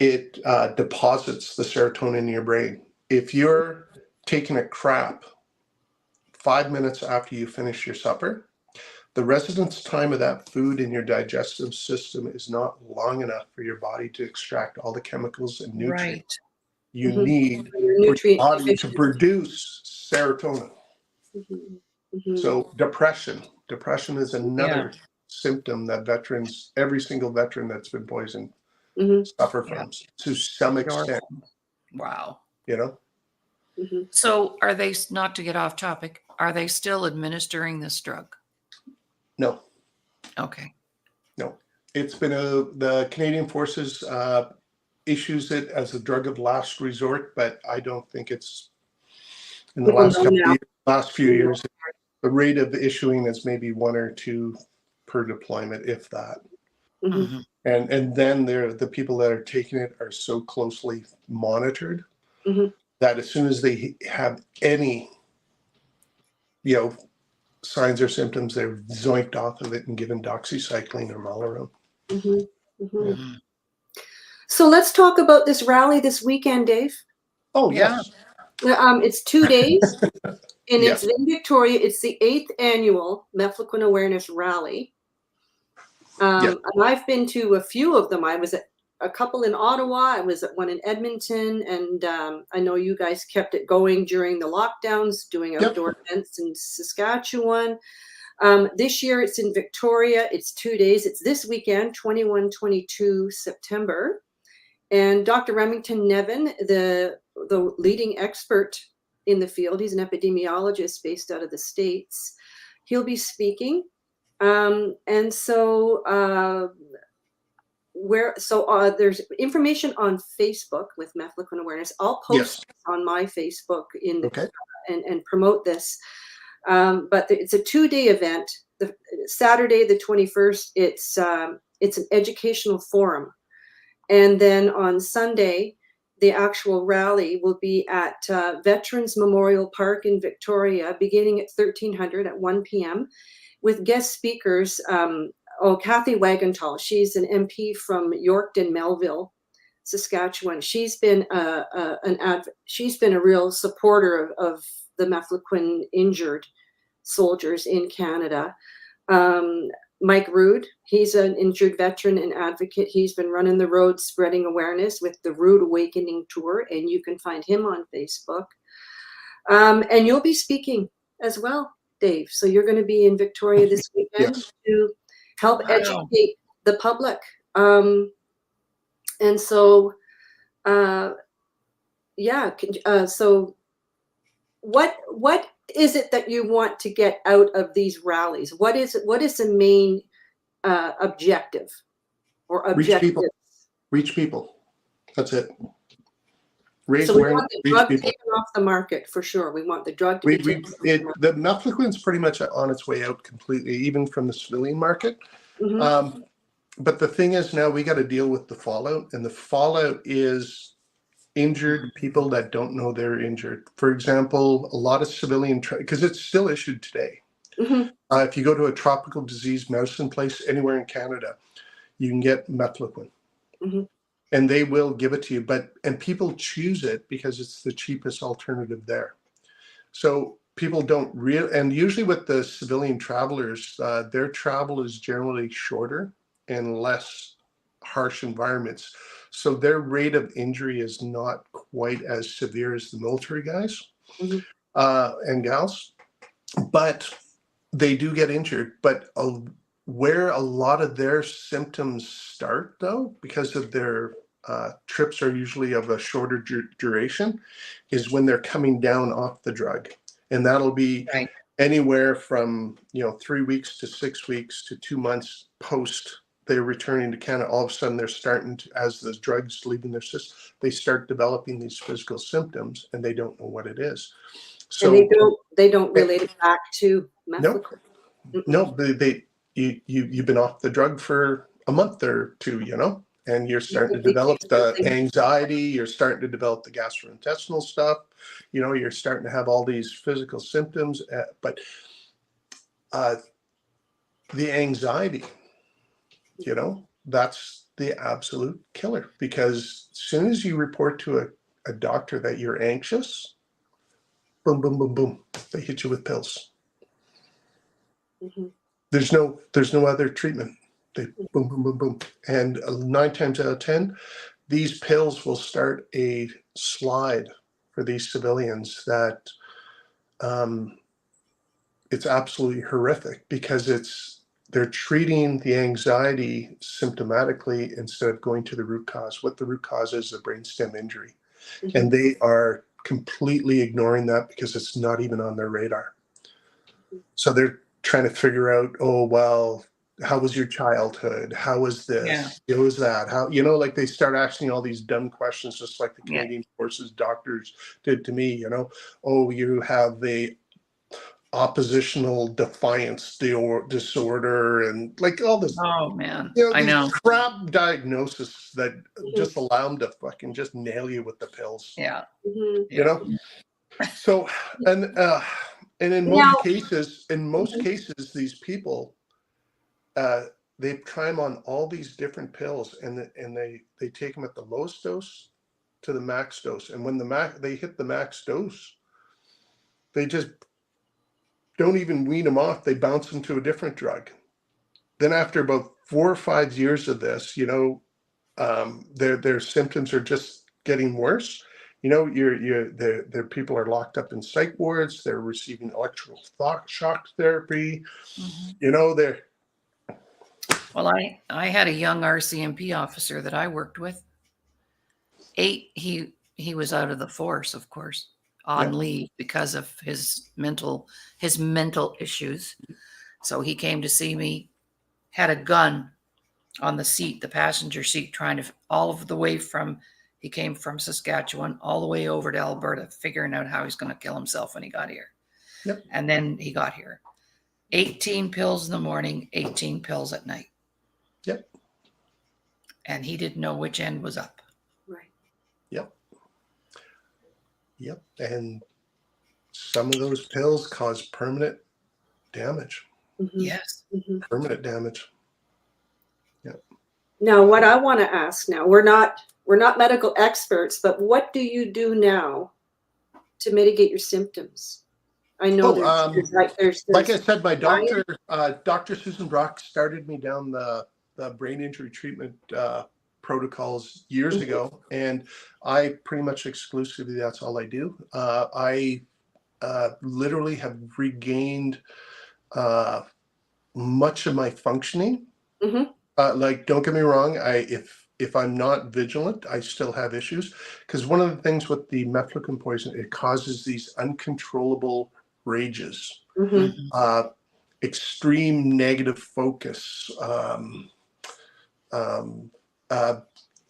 it deposits the serotonin in your brain. If you're taking a crap 5 minutes after you finish your supper, the residence time of that food in your digestive system is not long enough for your body to extract all the chemicals and nutrients you need for your body to produce serotonin. So depression is another symptom that every single veteran that's been poisoned suffer from to some extent.
Wow.
So
are they, not to get off topic, are they still administering this drug?
No.
Okay.
No. It's been the Canadian Forces issues it as a drug of last resort, but I don't think it's in the last few years. The rate of issuing is maybe 1 or 2 per deployment, if that. And then the people that are taking it are so closely monitored that as soon as they have any, signs or symptoms, they're zoinked off of it and given doxycycline or Malarone.
So let's talk about this rally this weekend, Dave.
Oh, yes.
It's 2 days, and it's in Victoria. It's the 8th annual Mefloquine Awareness Rally. And I've been to a few of them. I was at a couple in Ottawa. I was at one in Edmonton, and I know you guys kept it going during the lockdowns, doing outdoor events in Saskatchewan. This year it's in Victoria. It's 2 days. It's this weekend, 21-22 September. And Dr. Remington Nevin, the leading expert in the field, he's an epidemiologist based out of the States. He'll be speaking. And so there's information on Facebook with Mefloquine Awareness. I'll post on my Facebook and promote this. But it's a 2-day event. The Saturday, the 21st, it's an educational forum. And then on Sunday, the actual rally will be at Veterans Memorial Park in Victoria, beginning at 1300 at 1 p.m. with guest speakers. Kathy Wagenthal, she's an MP from Yorkton, Melville, Saskatchewan. She's been she's been a real supporter of the Mefloquine injured soldiers in Canada. Mike Rood, he's an injured veteran and advocate. He's been running the road, spreading awareness with the Rood Awakening Tour, and you can find him on Facebook. And you'll be speaking as well, Dave. So you're going to be in Victoria this weekend to help educate the public. And so, so what is it that you want to get out of these rallies? What is the main objective or objectives?
Reach people. That's it. raise
So we
awareness,
want the
reach
drug
people.
taken off the market for sure. We want the drug to be taken off the market.
The mefloquin's pretty much on its way out completely, even from the civilian market.
Mhm.
But the thing is, now we got to deal with the fallout, and the fallout is injured people that don't know they're injured. For example, a lot of civilian, because it's still issued today.
Mhm.
If you go to a tropical disease medicine place anywhere in Canada, you can get mefloquin.
Mhm.
And they will give it to you, and people choose it because it's the cheapest alternative there. So people don't and usually with the civilian travelers, their travel is generally shorter and less harsh environments. So their rate of injury is not quite as severe as the military guys
Mhm.
and gals, but they do get injured. But where a lot of their symptoms start, though, because of their trips are usually of a shorter duration, is when they're coming down off the drug. And that'll be
Right.
anywhere from 3 weeks to 6 weeks to 2 months post they're returning to Canada. All of a sudden they're starting to, as the drugs leaving their system, they start developing these physical symptoms and they don't know what it is.
And
So
they don't relate it back to
no,
mefloquine.
no, you've been off the drug for a month or two, and you're starting to
They
develop
take
the
something.
anxiety, you're starting to develop the gastrointestinal stuff, you're starting to have all these physical symptoms, but the anxiety, that's the absolute killer, because as soon as you report to a doctor that you're anxious, boom, boom, boom, boom, they hit you with pills.
Mhm.
There's no other treatment. They boom, boom, boom, boom. And 9 times out of 10, these pills will start a slide for these civilians that it's absolutely horrific, because they're treating the anxiety symptomatically instead of going to the root cause. What the root cause is a brainstem injury.
Mhm.
And they are completely ignoring that because it's not even on their radar. So they're trying to figure out, oh, well, how was your childhood? How was this?
Yeah.
How was that? How, like they start asking all these dumb questions, just like the
Yeah.
Canadian Forces doctors did to me, oh, you have the oppositional defiance disorder, and like all this,
Oh man, I
these
know.
crap diagnoses that
Mhm.
just allow them to fucking just nail you with the pills,
Yeah.
Mhm.
Yeah.
So, and in
Now,
most
mhm.
cases, these people, uh, they try them on all these different pills, and they take them at the lowest dose to the max dose, and when they hit the max dose, they just don't even wean them off. They bounce them to a different drug. Then after about 4 or 5 years of this, their symptoms are just getting worse. Their people are locked up in psych wards. They're receiving electrical shock therapy.
Mhm.
They're
Well, I had a young RCMP officer that I worked with. He was out of the force, of course,
yeah,
on leave because of his mental issues. So he came to see me, had a gun on the seat, the passenger seat, trying to all of the way from, he came from Saskatchewan all the way over to Alberta, figuring out how he's going to kill himself when he got here.
yep,
And then he got here. 18 pills in the morning, 18 pills at night.
yep,
And he didn't know which end was up.
Right.
yep, yep. And some of those pills cause permanent damage.
Mhm.
Yes.
Mhm.
Permanent damage.
Now, what I want to ask now, we're not medical experts, but what do you do now to mitigate your symptoms? I know
Oh, like I
there's
said, my
diet.
doctor, Dr. Susan Brock, started me down the brain injury treatment protocols years
Mhm.
ago, and I pretty much exclusively, that's all I do. I literally have regained much of my functioning.
Mhm.
Like, don't get me wrong, if I'm not vigilant, I still have issues, because one of the things with the mefloquine poison, it causes these uncontrollable rages.
Mhm.
uh, Extreme negative focus, um, uh,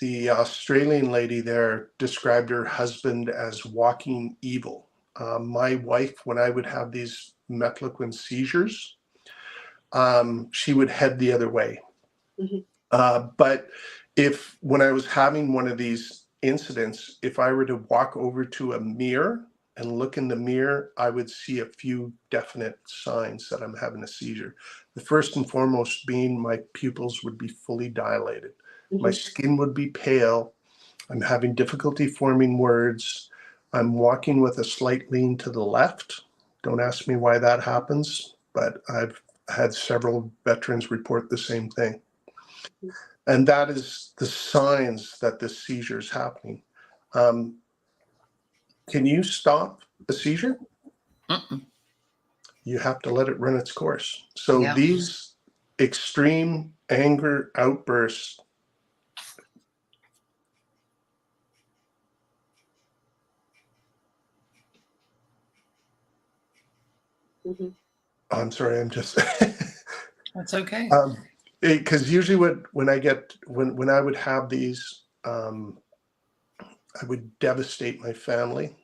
the Australian lady there described her husband as walking evil. My wife, when I would have these mefloquine seizures, she would head the other way. But if when I was having one of these incidents, if I were to walk over to a mirror and look in the mirror, I would see a few definite signs that I'm having a seizure. The first and foremost being my pupils would be fully dilated. My skin would be pale. I'm having difficulty forming words. I'm walking with a slight lean to the left. Don't ask me why that happens, but I've had several veterans report the same thing. And that is the signs that this seizure is happening. Can you stop a seizure?
Mm-mm.
You have to let it run its course. So
Yeah.
these extreme anger outbursts, I'm sorry, I'm just
That's okay.
because usually when I would have these, I would devastate my family.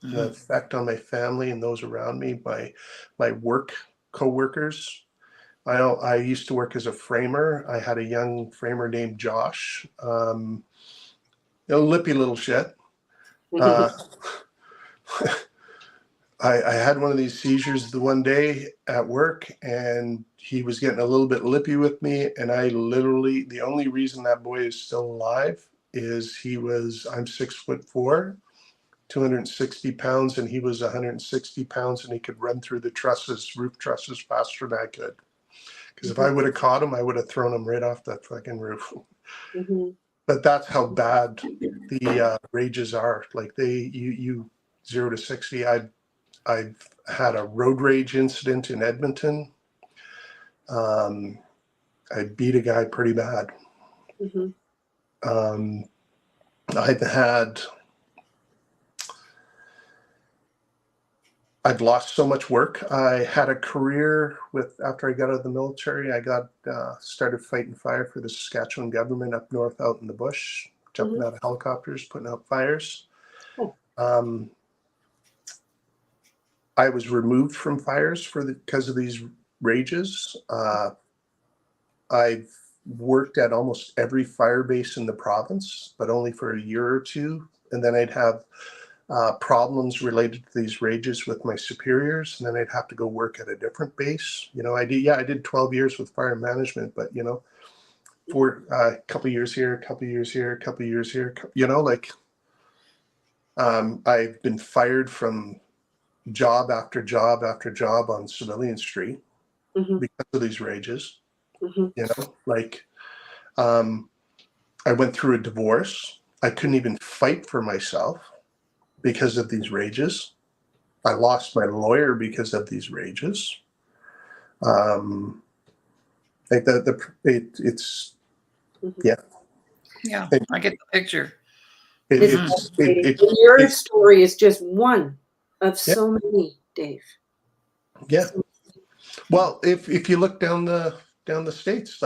The effect on my family and those around me, my work co-workers. I used to work as a framer. I had a young framer named Josh, a lippy little shit. Uh, I had one of these seizures the one day at work, and he was getting a little bit lippy with me. And I literally, the only reason that boy is still alive is I'm 6'4", 260 pounds, and he was 160 pounds, and he could run through the roof trusses faster than I could. Because if I would have caught him, I would have thrown him right off that fucking roof. But that's how bad the rages are. Like you 0 to 60. I've had a road rage incident in Edmonton. I beat a guy pretty bad. I've lost so much work. I had a career after I got out of the military, I got started fighting fire for the Saskatchewan government up north out in the bush, jumping out of helicopters, putting out fires. I was removed from fires because of these rages. I've worked at almost every fire base in the province, but only for a year or two. And then I'd have problems related to these rages with my superiors, and then I'd have to go work at a different base. I did 12 years with fire management, but for a couple of years here, a couple of years here, a couple of years here, I've been fired from job after job after job on Civilian Street because of these rages. I went through a divorce. I couldn't even fight for myself because of these rages. I lost my lawyer because of these rages. It's yeah.
Yeah, I get the picture.
Your story is just one of so many, Dave.
Yeah. Well, if you look down the states,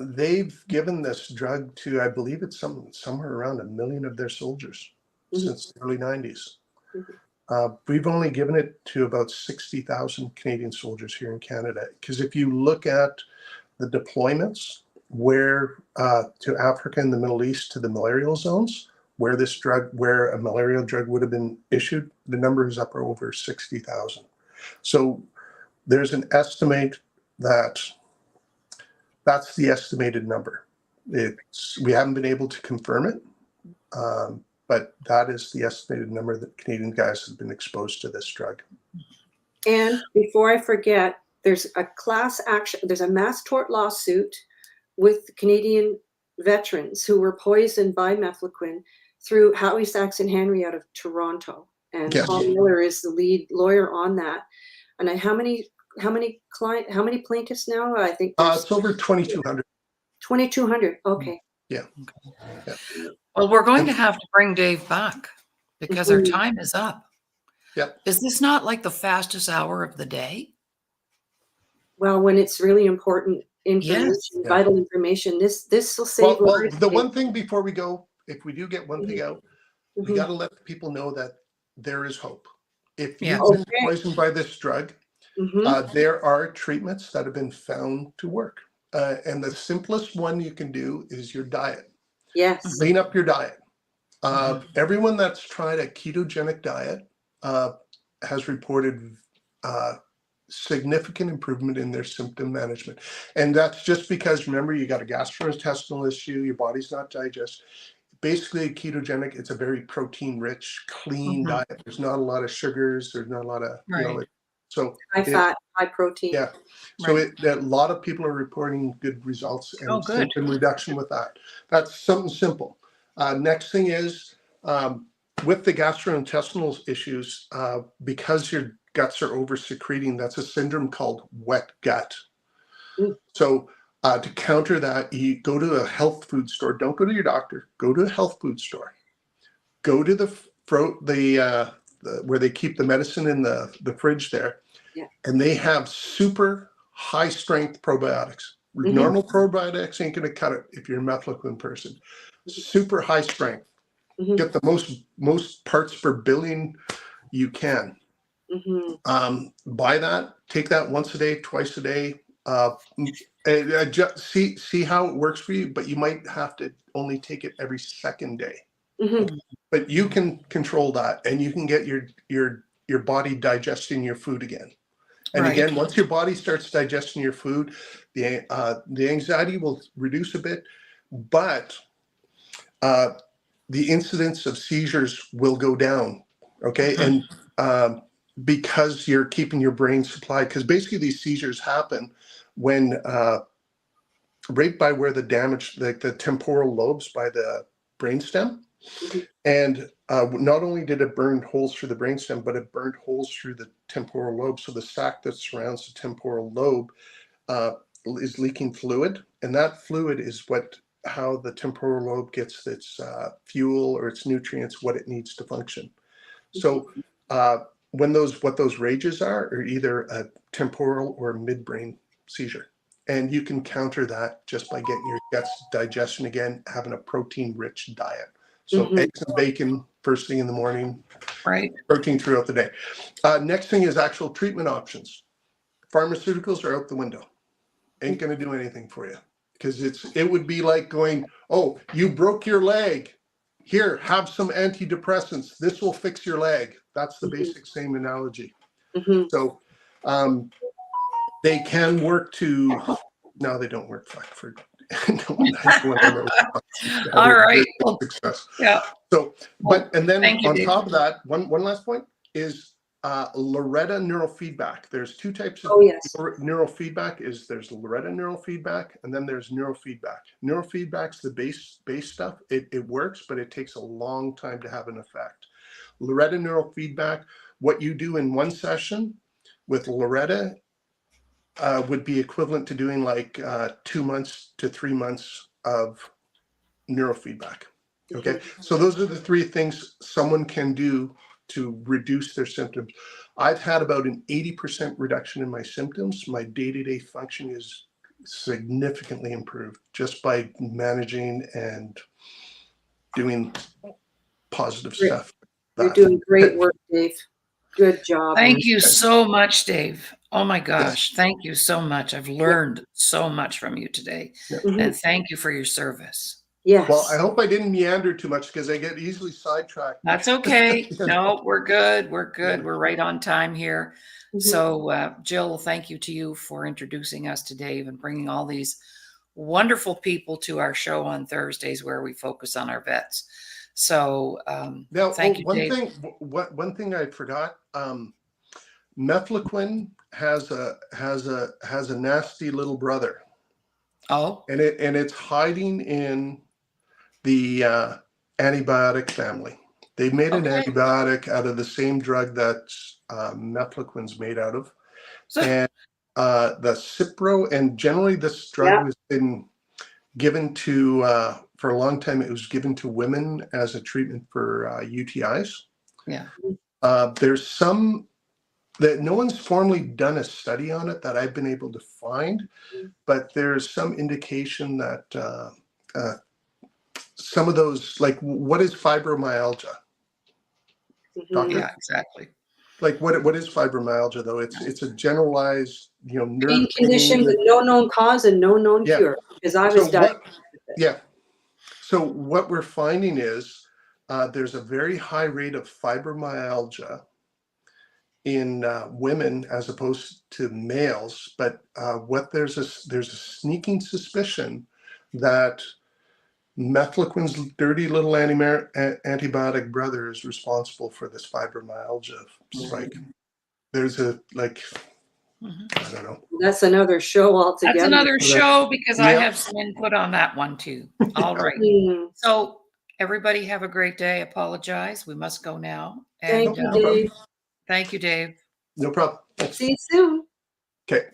they've given this drug to, I believe it's somewhere around 1 million of their soldiers since the early 90s. We've only given it to about 60,000 Canadian soldiers here in Canada. Because if you look at the deployments to Africa and the Middle East, to the malarial zones, where a malarial drug would have been issued, the number is up over 60,000. So there's an estimate that's the estimated number. We haven't been able to confirm it, but that is the estimated number that Canadian guys have been exposed to this drug.
And before I forget, there's a class action, there's a mass tort lawsuit with Canadian veterans who were poisoned by mefloquine through Howie Saxon Henry out of Toronto. And Paul Miller is the lead lawyer on that. And how many plaintiffs now? I think
it's over 2,200.
2,200. Okay.
Yeah.
Well, we're going to have to bring Dave back because our time is up.
Yeah.
Is this not like the fastest hour of the day?
Well, when it's really important
Yes.
information,
Yeah.
vital information. This will save
Well,
lives.
the
Dave.
one thing before we go, if we do get one thing out, we
Mhm.
got to let people know that there is hope. If you've
Yes.
been
Okay.
poisoned by this drug,
Mhm.
there are treatments that have been found to work. And the simplest one you can do is your diet.
Yes.
Clean up your diet.
Mhm.
Everyone that's tried a ketogenic diet has reported significant improvement in their symptom management. And that's just because, remember, you got a gastrointestinal issue, your body's not digest. Basically, ketogenic, it's a very protein rich, clean
Mhm.
diet. There's not a lot of sugars, there's not a lot of,
Right.
so
High
it,
fat, high protein.
yeah. So
Right.
a lot of people are reporting good results
Oh,
and
good.
symptom reduction with that. That's something simple. Next thing is with the gastrointestinal issues, because your guts are over secreting, that's a syndrome called wet gut.
Mm.
So to counter that, you go to a health food store. Don't go to your doctor. Go to a health food store. Go to the where they keep the medicine in the fridge there,
Yeah.
and they have super high strength probiotics.
Mhm.
Normal probiotics ain't going to cut it if you're a methylquin person. Super high strength.
Mhm.
Get the most parts per billion you can. Buy that. Take that once a day, twice a day. Just see how it works for you, but you might have to only take it every second day.
Mhm.
But you can control that, and you can get your body digesting your food again. And
Right.
again, once your body starts digesting your food, the anxiety will reduce a bit, but the incidence of seizures will go down. Okay,
Mhm.
and because you're keeping your brain supplied, because basically these seizures happen when right by where the damage, like the temporal lobes by the brainstem.
Mhm.
And not only did it burn holes through the brainstem, but it burned holes through the temporal lobe. So the sac that surrounds the temporal lobe uh, is leaking fluid, and that fluid is how the temporal lobe gets its fuel or its nutrients, what it needs to function. So what those rages are either a temporal or midbrain seizure. And you can counter that just by getting your guts digestion again, having a protein-rich diet. So
Mhm.
eggs and bacon first thing in the morning,
Right.
protein throughout the day. Next thing is actual treatment options. Pharmaceuticals are out the window. Ain't going to do anything for you, because it would be like going, oh, you broke your leg. Here, have some antidepressants. This will fix your leg. That's the basic same analogy.
Mhm.
So they can work to, no, they don't work for no one I know
All right.
great
Well,
success.
yeah.
So,
Well,
and then
thank you,
on
Dave.
top of that, one last point is Loretta neurofeedback. There's two types of
Oh yes.
neurofeedback. There's Loretta neurofeedback, and then there's neurofeedback. Neurofeedback's the base stuff. It works, but it takes a long time to have an effect. Loretta neurofeedback, what you do in one session with Loretta would be equivalent to doing like 2 months to 3 months of neurofeedback. Okay, so those are the three things someone can do to reduce their symptoms. I've had about an 80% reduction in my symptoms. My day-to-day function is significantly improved just by managing and doing positive
Great.
stuff.
You're
That.
doing great work, Dave. Good job.
Thank you so much, Dave. Oh my
Yes.
gosh. Thank you so much. I've
Yeah.
learned so much from you today.
Yeah.
And thank you for your service.
Yes.
Well, I hope I didn't meander too much because I get easily sidetracked.
That's okay.
You know?
No, we're good. We're good. We're right on time here.
Mhm.
So, Jill, thank you to you for introducing us to Dave and bringing all these wonderful people to our show on Thursdays where we focus on our vets. So,
Now,
thank you, Dave.
one thing I forgot. Mefloquine has a nasty little brother,
Oh,
and it's hiding in the antibiotic family. They made an
okay.
antibiotic out of the same drug that mefloquine's made out of,
So,
and the Cipro. And generally, this drug
Yeah.
has been given to for a long time. It was given to women as a treatment for UTIs.
yeah.
There's some that no one's formally done a study on it that I've been able to find, but there's some indication that some of those, like, what is fibromyalgia, doctor?
Yeah, exactly.
Like, what is fibromyalgia though? It's a generalized, nerve
Pain condition with
pain.
no known cause and no known
Yeah.
cure. Because I
So
was diagnosed
what?
with it.
Yeah. So what we're finding is there's a very high rate of fibromyalgia in women as opposed to males, but there's a sneaking suspicion that methylquin's dirty little antibiotic brother is responsible for this fibromyalgia spike. There's I don't know.
That's another show altogether.
That's another show because I
Yeah.
have some input on that one too. All right.
Mm.
So everybody have a great day. Apologize. We must go now.
Thank
And
you, Dave.
thank you, Dave.
No problem. Thanks.
See you soon.
Okay.